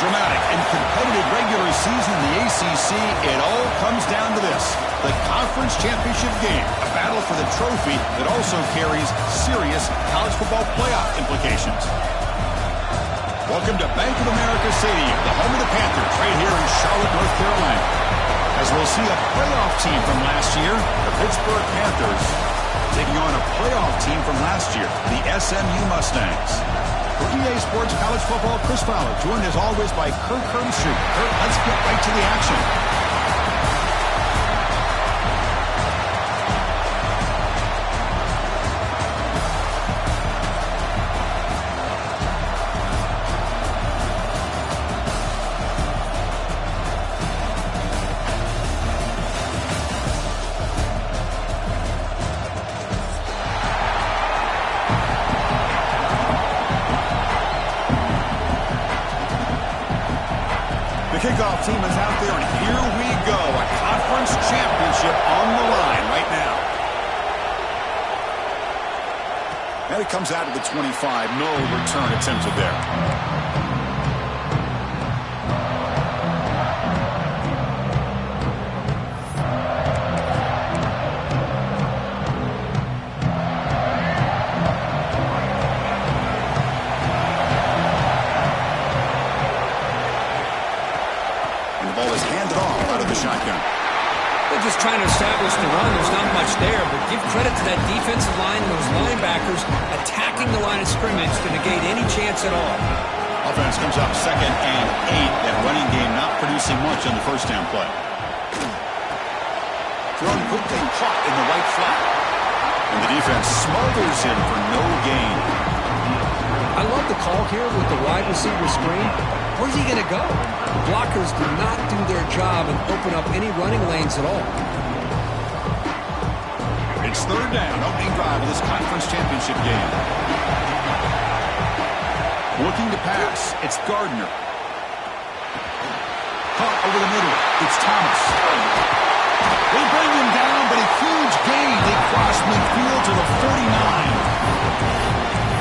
dramatic and competitive regular season in the ACC, it all comes down to this: the conference championship game, a battle for the trophy that also carries serious college football playoff implications. Welcome to Bank of America Stadium, the home of the Panthers, right here in Charlotte, North Carolina. As we'll see a playoff team from last year, the Pittsburgh Panthers, taking on a playoff team from last year, the SMU Mustangs. For EA Sports College Football, Chris Fowler, joined as always by Kirk Herbstreit. Kirk, let's get right to the action. Kickoff team is out there, and here we go. A conference championship on the line right now. And it comes out of the 25. No return attempted there. They're just trying to establish the run. There's not much there, but give credit to that defensive line and those linebackers attacking the line of scrimmage to negate any chance at all. Offense comes up 2nd and 8. That running game not producing much on the first down play. Thrown quickly, caught in the right flat. And the defense smothers him for no gain. I love the call here with the wide receiver screen. Where's he going to go? Blockers do not do their job and open up any running lanes at all. It's 3rd down, opening drive of this conference championship game. Looking to pass, it's Gardner. Caught over the middle, it's Thomas. They bring him down, but a huge gain. They cross midfield to the 49.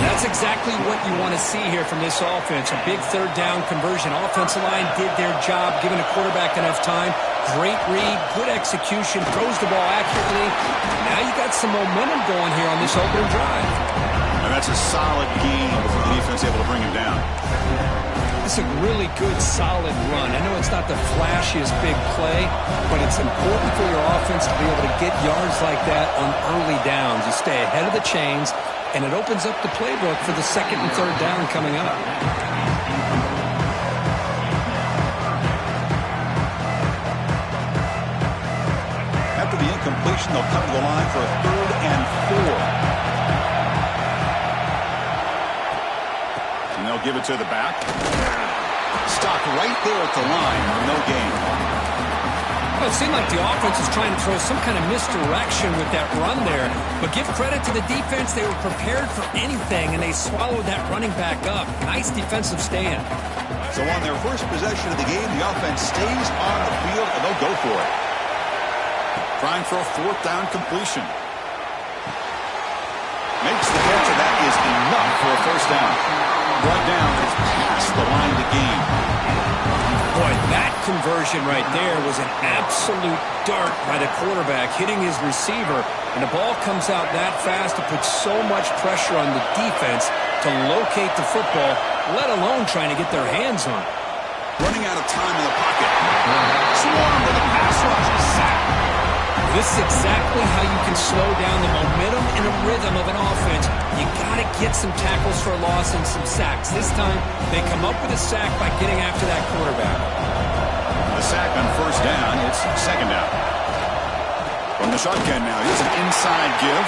That's exactly what you want to see here from this offense. A big 3rd down conversion. Offensive line did their job, giving a quarterback enough time. Great read, good execution, throws the ball accurately. Now you got some momentum going here on this opening drive. And that's a solid gain before the defense able to bring him down. It's a really good, solid run. I know it's not the flashiest big play, but it's important for your offense to be able to get yards like that on early downs. You stay ahead of the chains, and it opens up the playbook for the 2nd and 3rd down coming up. After the incompletion, they'll come to the line for a 3rd and 4. And they'll give it to the back. Stopped right there at the line for no gain. Well, it seemed like the offense was trying to throw some kind of misdirection with that run there. But give credit to the defense. They were prepared for anything, and they swallowed that running back up. Nice defensive stand. So on their first possession of the game, the offense stays on the field, and they'll go for it. Trying for a 4th down completion. Makes the catch, and that is enough for a 1st down. Brought down is past the line of the game. Boy, that conversion right there was an absolute dart by the quarterback, hitting his receiver, and the ball comes out that fast to put so much pressure on the defense to locate the football, let alone trying to get their hands on it. Running out of time in the pocket. Swarmed with a pass rush, a sack. This is exactly how you can slow down the momentum and the rhythm of an offense. You got to get some tackles for a loss and some sacks. This time, they come up with a sack by getting after that quarterback. The sack on 1st down, it's 2nd down. From the shotgun now, here's an inside give.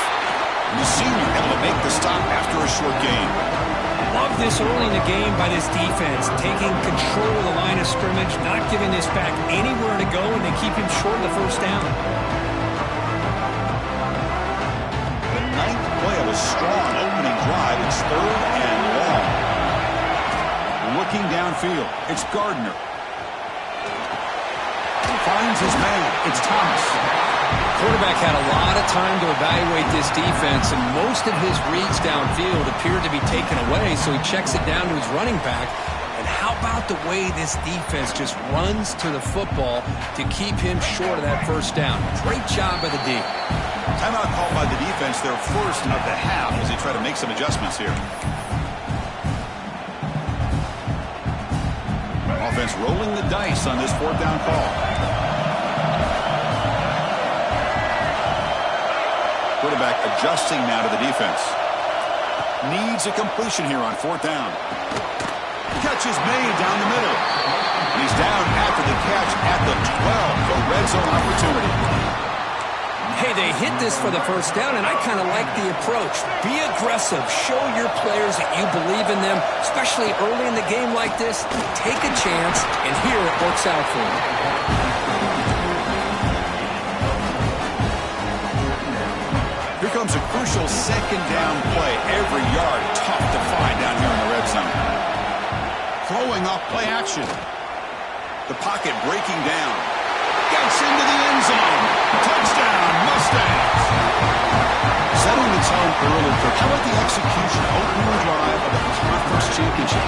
And the senior able to make the stop after a short gain. Love this early in the game by this defense, taking control of the line of scrimmage, not giving this back anywhere to go, and they keep him short of the 1st down. A strong opening drive. It's 3rd and long. Looking downfield, it's Gardner. Finds his man. It's Thomas. Quarterback had a lot of time to evaluate this defense, and most of his reads downfield appeared to be taken away, so he checks it down to his running back. And how about the way this defense just runs to the football to keep him short of that first down? Great job by the D. Timeout called by the defense, their first of the half, as they try to make some adjustments here. Offense rolling the dice on this fourth down call. Quarterback adjusting now to the defense. Needs a completion here on fourth down. Catch is made down the middle. And he's down after the catch at the 12. The red zone opportunity. Hey, they hit this for the first down, and I kind of like the approach. Be aggressive. Show your players that you believe in them, especially early in the game like this. Take a chance, and here it works out for them. Here comes a crucial second down play. Every yard tough to find down here in the red zone. Throwing off play action. The pocket breaking down. Gets into the end zone. Touchdown, Mustangs. Setting the tone early, Kirk. How about the execution, opening drive of the conference championship?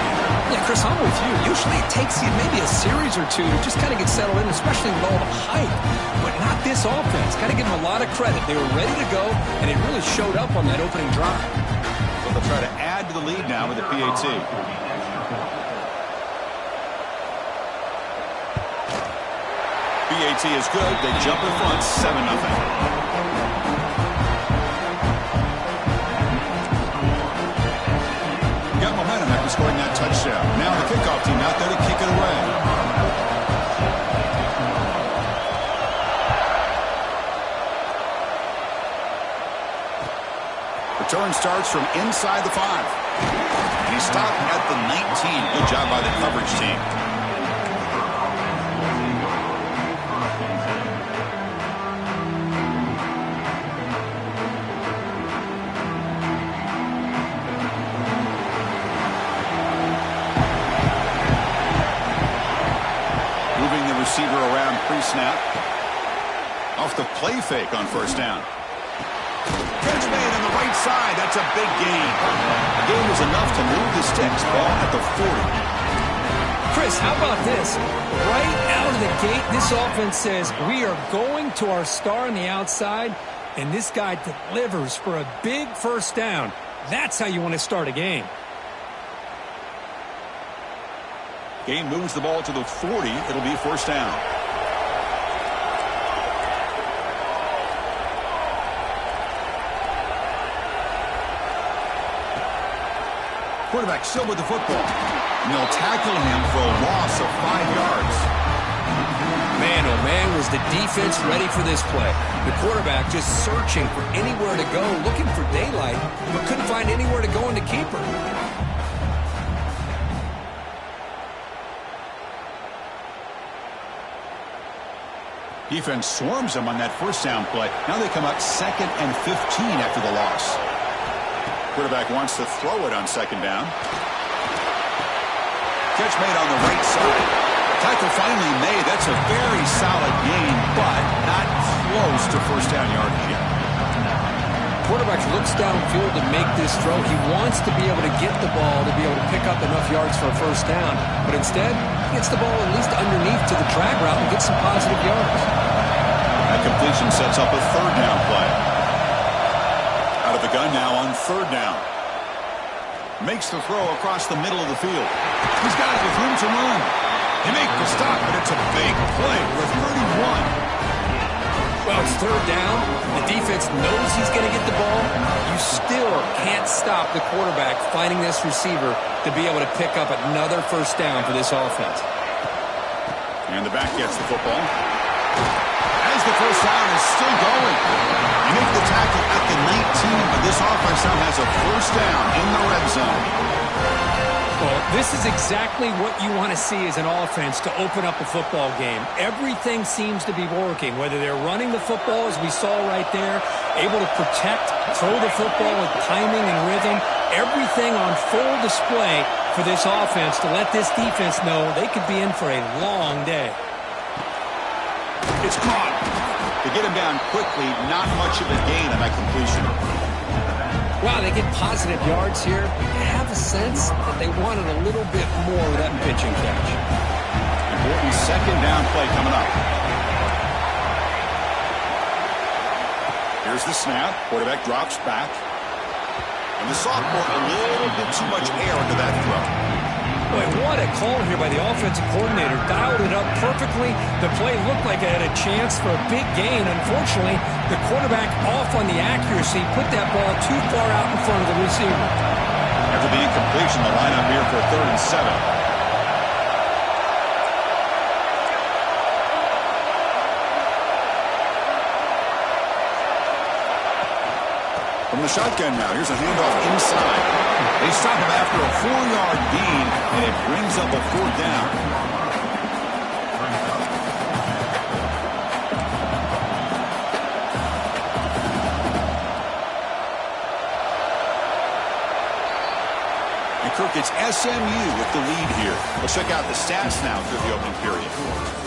Yeah, Chris, I'm with you. Usually it takes you maybe a series or two to just kind of get settled in, especially with all the hype. But not this offense. Got to give them a lot of credit. They were ready to go, and it really showed up on that opening drive. So they'll try to add to the lead now with the PAT. BAT is good. They jump in front, 7-0. Got momentum after scoring that touchdown. Now the kickoff team out there to kick it away. Return starts from inside the 5. And he stopped at the 19. Good job by the coverage team. Receiver around pre-snap. Off the play fake on first down. Catch made on the right side. That's a big gain. The gain was enough to move the sticks. Ball at the 40. Chris, how about this? Right out of the gate, this offense says, we are going to our star on the outside, and this guy delivers for a big first down. That's how you want to start a game. Game moves the ball to the 40. It'll be first down. Quarterback still with the football. And they'll tackle him for a loss of 5 yards. Man, oh man, was the defense ready for this play. The quarterback just searching for anywhere to go, looking for daylight, but couldn't find anywhere to go in the keeper. Defense swarms them on that first down play. Now they come up 2nd and 15 after the loss. Quarterback wants to throw it on second down. Catch made on the right side. Tackle finally made. That's a very solid gain, but not close to first down yardage yet. Quarterback looks downfield to make this throw. He wants to be able to get the ball to be able to pick up enough yards for a first down. But instead, he gets the ball at least underneath to the drag route and gets some positive yards. That completion sets up a third down play. Out of the gun now on third down. Makes the throw across the middle of the field. He's got it with room to run. He makes the stop, but it's a big play for 31. Well, it's third down. The defense knows he's going to get the ball. You still can't stop the quarterback finding this receiver to be able to pick up another first down for this offense. And the back gets the football. As the first down is still going. You make the tackle at the 19, but this offense now has a first down in the red zone. Well, this is exactly what you want to see as an offense to open up a football game. Everything seems to be working, whether they're running the football, as we saw right there, able to protect, throw the football with timing and rhythm, everything on full display for this offense to let this defense know they could be in for a long day. It's caught. To get him down quickly, not much of a gain on that completion. Wow, they get positive yards here. I have a sense that they wanted a little bit more of that pitch and catch. Important second down play coming up. Here's the snap. Quarterback drops back. And the sophomore, a little bit too much air into that throw. Boy, what a call here by the offensive coordinator. Dialed it up perfectly. The play looked like it had a chance for a big gain. Unfortunately, the quarterback off on the accuracy, put that ball too far out in front of the receiver. After the incompletion, the lineup here for 3rd and 7. From the shotgun now, here's a handoff inside. They stop him after a 4-yard gain, and it brings up a 4th down. And Kirk, it's SMU with the lead here. We'll check out the stats now through the opening period.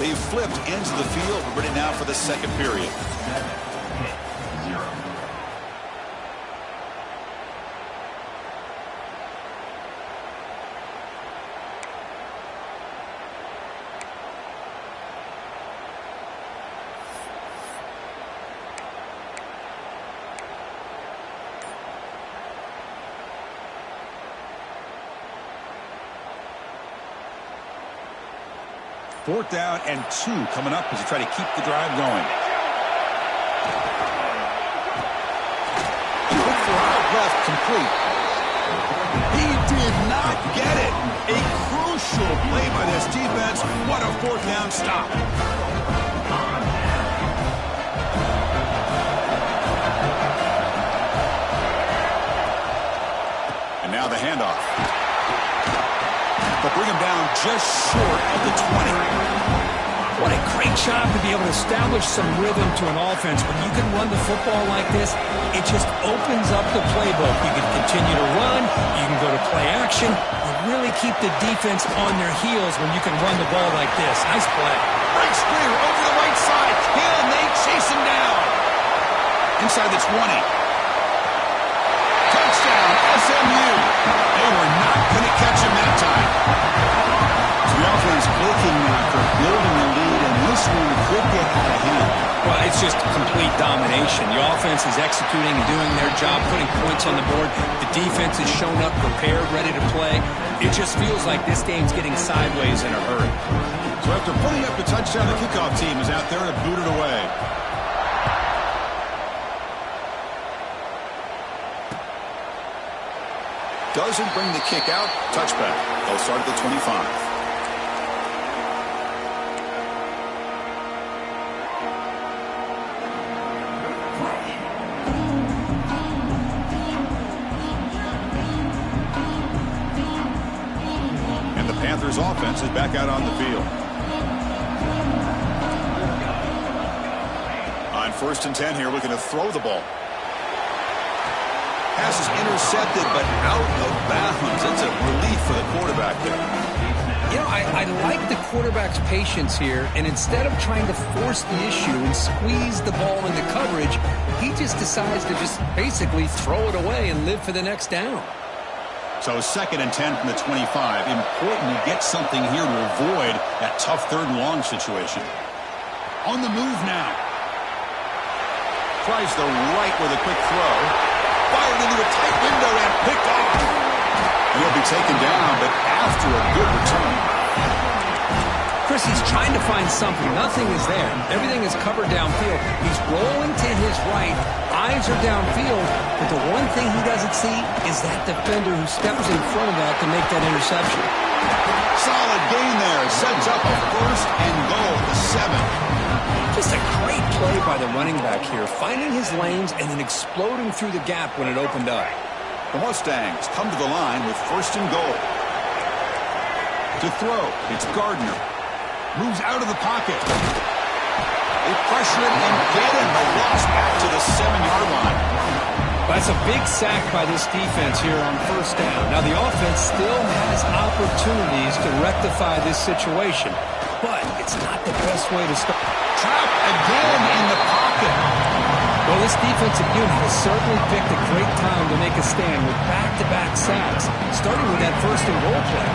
They've flipped into the field. We're ready now for the second period. 7-0. Fourth down and 2 coming up as you try to keep the drive going. Quick throw out left, complete. He did not get it. A crucial play by this defense. What a 4th down stop. And now the handoff. They'll bring him down just short of the 20. What a great job to be able to establish some rhythm to an offense. When you can run the football like this, it just opens up the playbook. You can continue to run. You can go to play action. You really keep the defense on their heels when you can run the ball like this. Nice play. Right screen over the right side. Can they chase him down? Inside the 20. Touchdown, SMU. They were not going to catch him that time. So the offense clicking now for building a lead, and this one could get out of hand. Well, it's just complete domination. The offense is executing and doing their job, putting points on the board. The defense has shown up prepared, ready to play. It just feels like this game's getting sideways in a hurry. So after putting up the touchdown, the kickoff team is out there to boot it away. Doesn't bring the kick out. Touchback. They'll start at the 25. And the Panthers offense is back out on the field. On 1st and 10 here, looking to throw the ball. Pass is intercepted, but out of bounds. That's a relief for the quarterback there. You know, I like the quarterback's patience here, and instead of trying to force the issue and squeeze the ball into coverage, he just decides to just basically throw it away and live for the next down. So 2nd and 10 from the 25. Important to get something here to avoid that tough 3rd and long situation. On the move now. Tries the right with a quick throw. Fired into a tight window and picked off. And he'll be taken down, but after a good return. Chris, he's trying to find something. Nothing is there. Everything is covered downfield. He's rolling to his right. Eyes are downfield. But the one thing he doesn't see is that defender who steps in front of that to make that interception. Solid gain there. Sets up a 1st and goal at the 7. Just a great play by the running back here, finding his lanes and then exploding through the gap when it opened up. The Mustangs come to the line with 1st and goal. To throw, it's Gardner. Moves out of the pocket. They pressure him and get him. The loss back to the 7-yard line. That's a big sack by this defense here on 1st down. Now the offense still has opportunities to rectify this situation, but it's not the best way to start. Trapped again in the pocket. Well, this defensive unit has certainly picked a great time to make a stand with back-to-back sacks, starting with that first and goal play.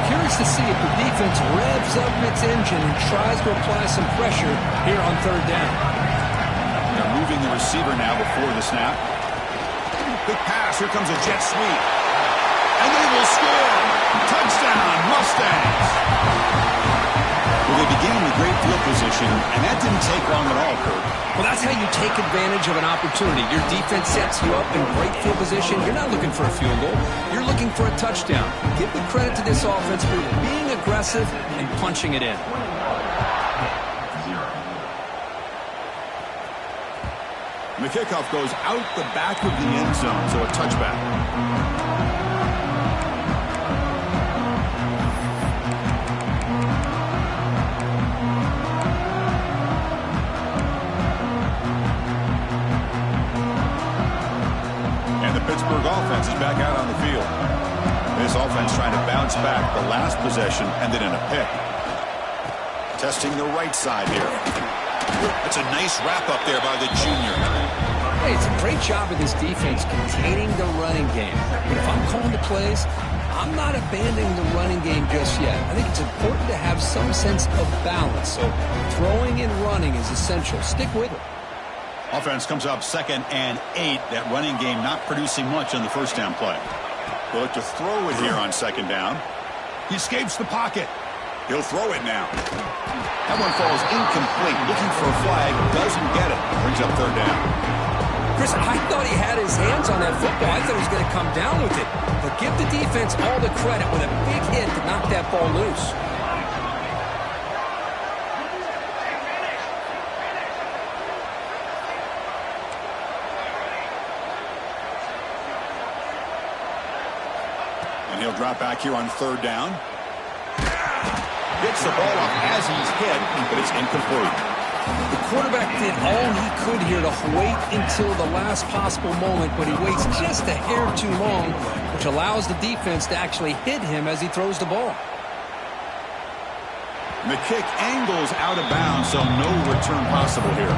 Curious to see if the defense revs up its engine and tries to apply some pressure here on third down. They're moving the receiver now before the snap. Big pass. Here comes a jet sweep. And they will score. Touchdown, Mustangs. Well, they began with great field position, and that didn't take long at all, Kurt. Well, that's how you take advantage of an opportunity. Your defense sets you up in great field position. You're not looking for a field goal. You're looking for a touchdown. Give the credit to this offense for being aggressive and punching it in. The kickoff goes out the back of the end zone, so a touchback. And the Pittsburgh offense is back out on the field. This offense trying to bounce back the last possession, ended in a pick. Testing the right side here. It's a nice wrap-up there by the junior. Hey, it's a great job of this defense containing the running game. But if I'm calling the plays, I'm not abandoning the running game just yet. I think it's important to have some sense of balance. So throwing and running is essential. Stick with it. Offense comes up 2nd and 8. That running game not producing much on the first down play. They'll look to throw it here on 2nd down. He escapes the pocket. He'll throw it now. That one falls incomplete. Looking for a flag. Doesn't get it. Brings up 3rd down. Chris, I thought he had his hands on that football. I thought he was going to come down with it. But give the defense all the credit with a big hit to knock that ball loose. And he'll drop back here on 3rd down. Gets the ball off as he's hit, but it's incomplete. The quarterback did all he could here to wait until the last possible moment, but he waits just a hair too long, which allows the defense to actually hit him as he throws the ball. The kick angles out of bounds, so no return possible here.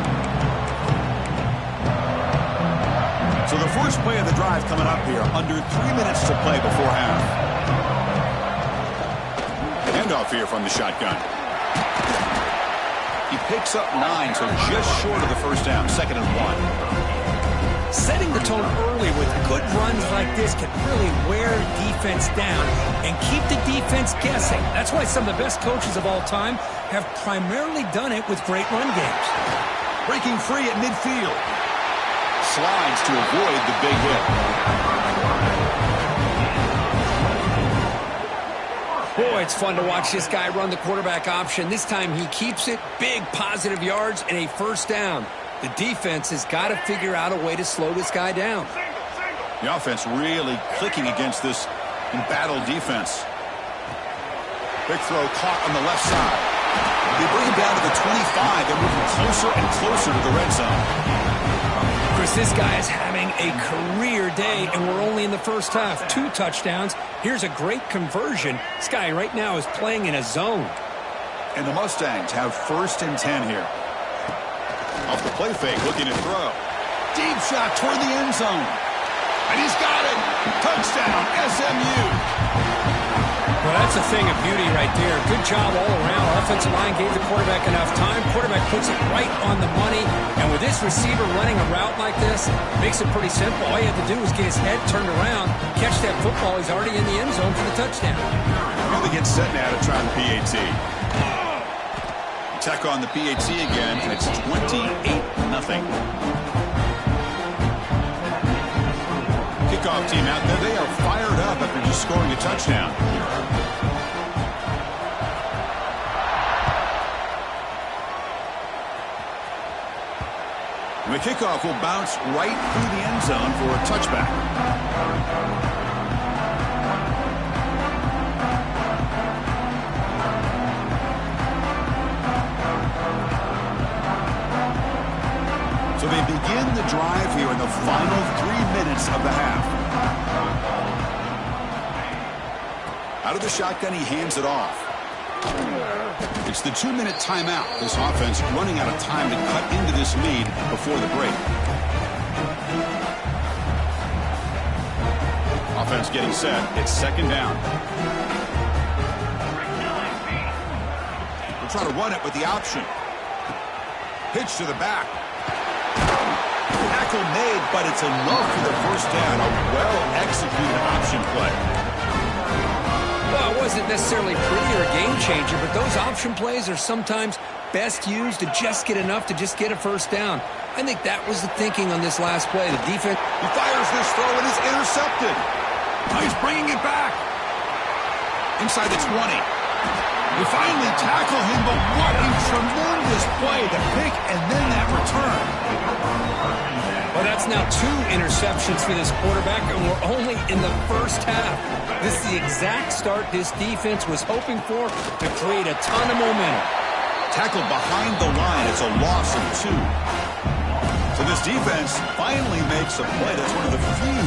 So the first play of the drive coming up here, under 3 minutes to play before half. Handoff here from the shotgun. He picks up 9, so just short of the first down, 2nd and 1. Setting the tone early with good runs like this can really wear defense down and keep the defense guessing. That's why some of the best coaches of all time have primarily done it with great run games. Breaking free at midfield. Slides to avoid the big hit. Boy, it's fun to watch this guy run the quarterback option. This time he keeps it, big positive yards, and a first down. The defense has got to figure out a way to slow this guy down. The offense really clicking against this embattled defense. Big throw caught on the left side. They bring him down to the 25. They're moving closer and closer to the red zone. Chris, this guy is having a career day, and we're only in the first half. 2 touchdowns. Here's a great conversion. This guy right now is playing in a zone. And the Mustangs have 1st and 10 here. Off the play fake, looking to throw. Deep shot toward the end zone. And he's got it. Touchdown, SMU. Well, that's a thing of beauty right there. Good job all around. Offensive line gave the quarterback enough time. Quarterback puts it right on the money. And with this receiver running a route like this, makes it pretty simple. All you have to do is get his head turned around, catch that football. He's already in the end zone for the touchdown. Really gets set now to try the PAT. Attack on the PAT again, and it's 28-0. Kickoff team out there. They are fired up after just scoring a touchdown. The kickoff will bounce right through the end zone for a touchback. So they begin the drive here in the final 3 minutes of the half. Out of the shotgun, he hands it off. It's the 2-minute timeout. This offense running out of time to cut into this lead before the break. defense getting set. It's second down. We'll try to run it with the option. Pitch to the back. Tackle made, but it's enough for the first down. A well-executed option play. Well, it wasn't necessarily pretty or a game changer, but those option plays are sometimes best used to just get enough to just get a first down. I think that was the thinking on this last play. The defense... He fires this throw and is intercepted. Now he's bringing it back. Inside the 20. We finally tackle him, but what a tremendous play. The pick and then that return. Well, that's now 2 interceptions for this quarterback, and we're only in the first half. This is the exact start this defense was hoping for to create a ton of momentum. Tackled behind the line. It's a loss of 2. So this defense finally makes a play. That's one of the few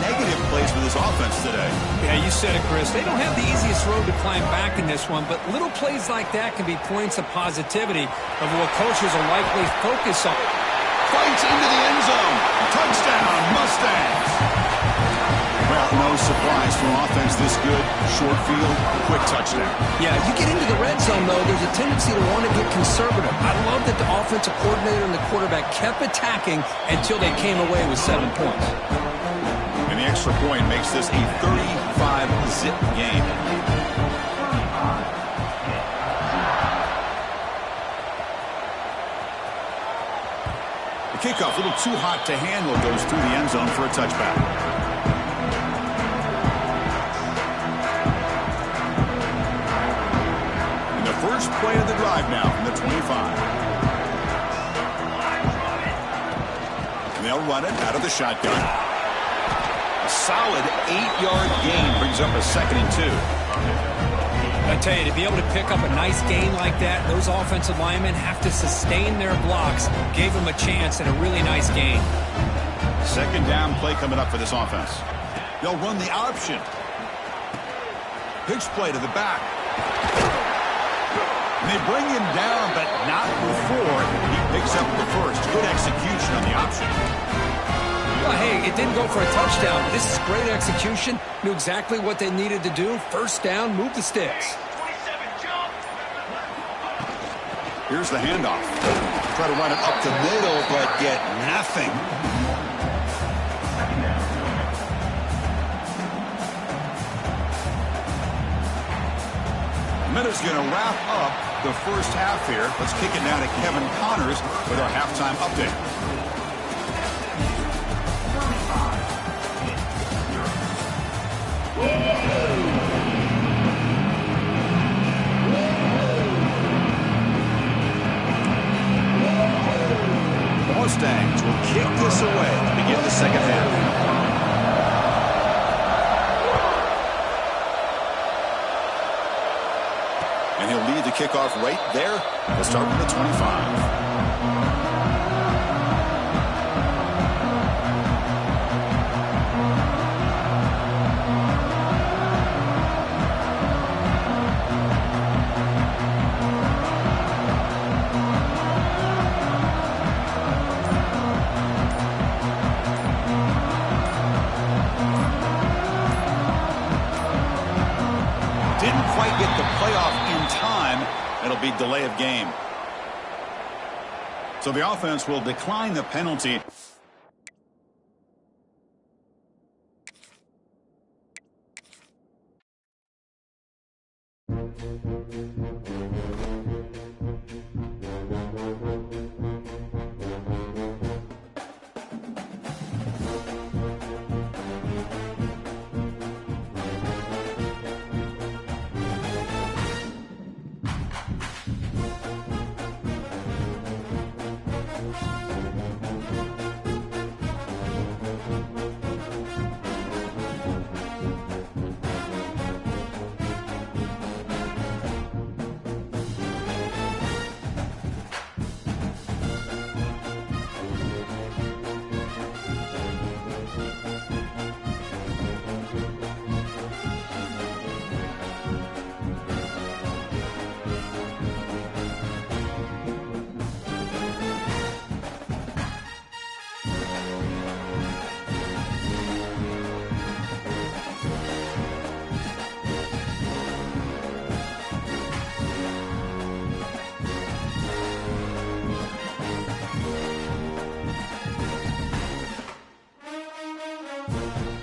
negative plays for this offense today. Yeah, you said it, Chris. They don't have the easiest road to climb back in this one, but little plays like that can be points of positivity of what coaches will likely focus on. Fights into the end zone. Touchdown, Mustangs. Well, no surprise for offense this good. Short field, quick touchdown. Yeah, you get into the red zone, though, there's a tendency to want to get conservative. I love that the offensive coordinator and the quarterback kept attacking until they came away with 7 points. And the extra point makes this a 35-zip game. The kickoff, a little too hot to handle, goes through the end zone for a touchback. First play of the drive now from the 25. And they'll run it out of the shotgun. A solid 8-yard gain brings up a 2nd and 2. I tell you, to be able to pick up a nice gain like that, those offensive linemen have to sustain their blocks. Gave them a chance at a really nice gain. Second down play coming up for this offense. They'll run the option. Pitch play to the back. And they bring him down, but not before he picks up the first. Good execution on the option. Well, hey, it didn't go for a touchdown, but this is great execution. Knew exactly what they needed to do. First down, move the sticks. Here's the handoff. Try to run it up the middle, but get nothing. Minute's going to wrap up the first half here. Let's kick it now to Kevin Connors with our halftime update. The Mustangs will kick this away to begin the second half. And he'll lead the kickoff right there. We'll start from the 25. Didn't quite get the playoff in time. It'll be delay of game. So the offense will decline the penalty. Bye.